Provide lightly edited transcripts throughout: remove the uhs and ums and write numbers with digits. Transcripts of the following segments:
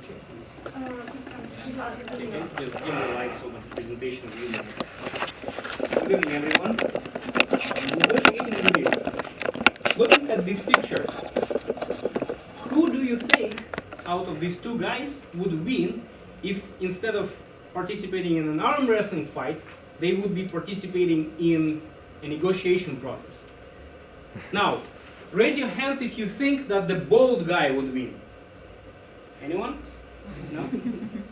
Okay, just give me likes on the presentation. Good evening, everyone. Negotiating is looking at this picture. Who do you think out of these two guys would win if instead of participating in an arm wrestling fight, they would be participating in a negotiation process? Now, raise your hand if you think that the bald guy would win. Anyone? No?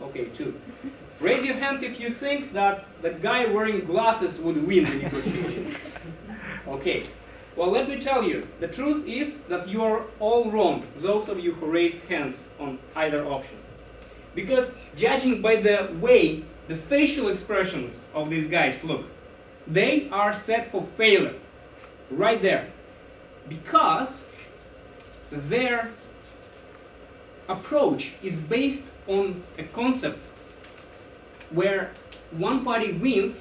Okay, 2. Raise your hand if you think that the guy wearing glasses would win the negotiations. Okay. Well, let me tell you, the truth is that you are all wrong, those of you who raised hands on either option. Because judging by the way the facial expressions of these guys look, they are set for failure. Right there. Because their approach is based on a concept where one party wins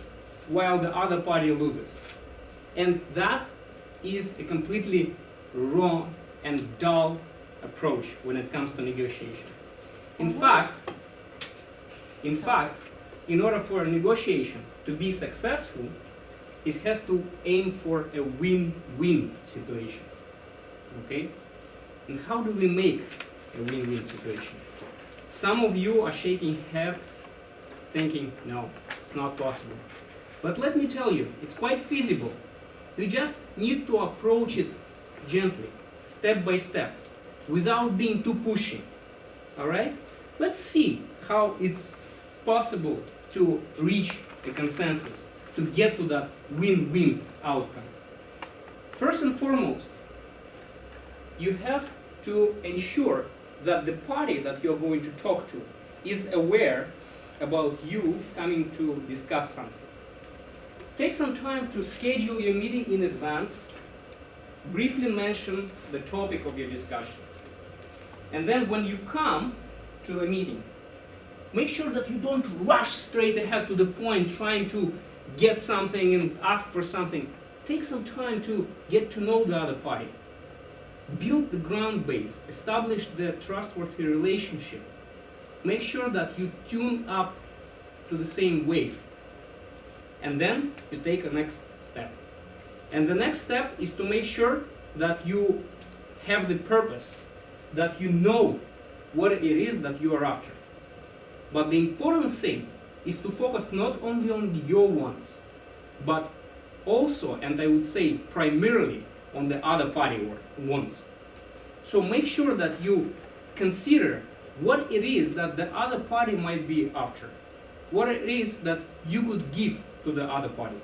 while the other party loses. And that is a completely wrong and dull approach when it comes to negotiation. In fact, in order for a negotiation to be successful, it has to aim for a win-win situation. Okay? And how do we make a win-win situation? Some of you are shaking heads thinking, no, it's not possible. But let me tell you, it's quite feasible. We just need to approach it gently, step by step, without being too pushy. Alright? Let's see how it's possible to reach a consensus, to get to that win-win outcome. First and foremost, you have to ensure that the party that you're going to talk to is aware about you coming to discuss something. Take some time to schedule your meeting in advance, briefly mention the topic of your discussion. And then when you come to the meeting, make sure that you don't rush straight ahead to the point trying to get something and ask for something. Take some time to get to know the other party. Build the ground base, establish the trustworthy relationship. Make sure that you tune up to the same wave. And then you take a next step. And the next step is to make sure that you have the purpose, that you know what it is that you are after. But the important thing is to focus not only on your wants, but also, and I would say primarily, on the other party wants. So make sure that you consider what it is that the other party might be after, what it is that you could give to the other party.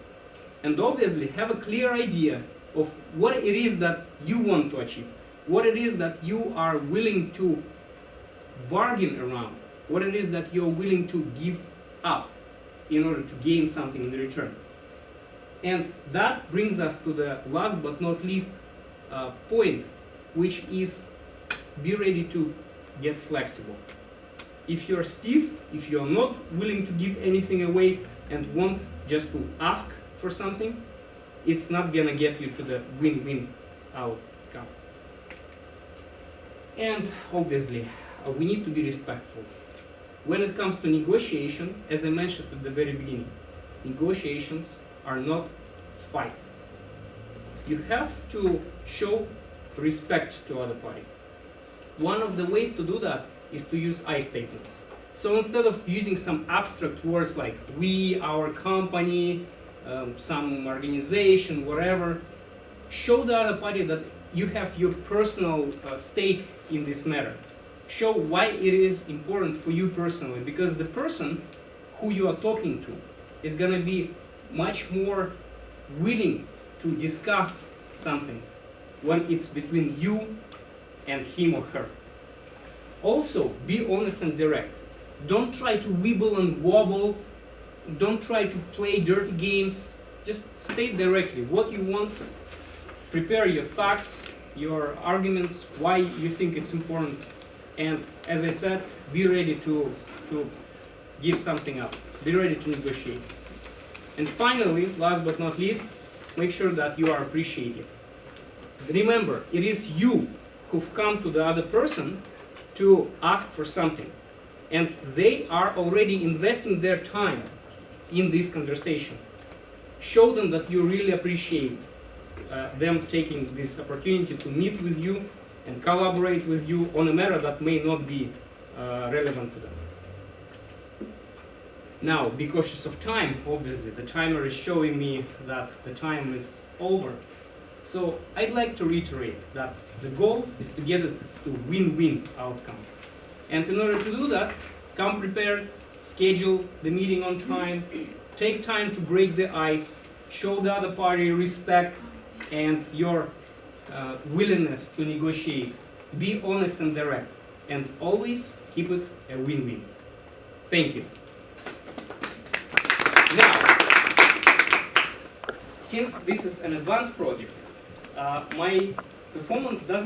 And obviously have a clear idea of what it is that you want to achieve, what it is that you are willing to bargain around, what it is that you're willing to give up in order to gain something in return. And that brings us to the last but not least point, which is be ready to get flexible. If you're stiff, if you're not willing to give anything away and want just to ask for something, it's not going to get you to the win-win outcome. And obviously, we need to be respectful. When it comes to negotiation, as I mentioned at the very beginning, negotiations are not fight. You have to show respect to other party. One of the ways to do that is to use I statements. So instead of using some abstract words like we, our company, some organization, whatever, show the other party that you have your personal stake in this matter. Show why it is important for you personally, because the person who you are talking to is going to be much more willing to discuss something when it's between you and him or her. Also, be honest and direct. Don't try to wibble and wobble. Don't try to play dirty games. Just state directly what you want. Prepare your facts, your arguments, why you think it's important. And as I said, be ready to give something up. Be ready to negotiate. And finally, last but not least, make sure that you are appreciated. Remember, it is you who've come to the other person to ask for something. and they are already investing their time in this conversation. Show them that you really appreciate them taking this opportunity to meet with you and collaborate with you on a matter that may not be relevant to them. Now, be cautious of time, obviously. The timer is showing me that the time is over. So I'd like to reiterate that the goal is to get it to win-win outcome. And in order to do that, come prepared, schedule the meeting on time, take time to break the ice, show the other party respect and your willingness to negotiate. Be honest and direct, and always keep it a win-win. Thank you. Now, since this is an advanced project, my performance doesn't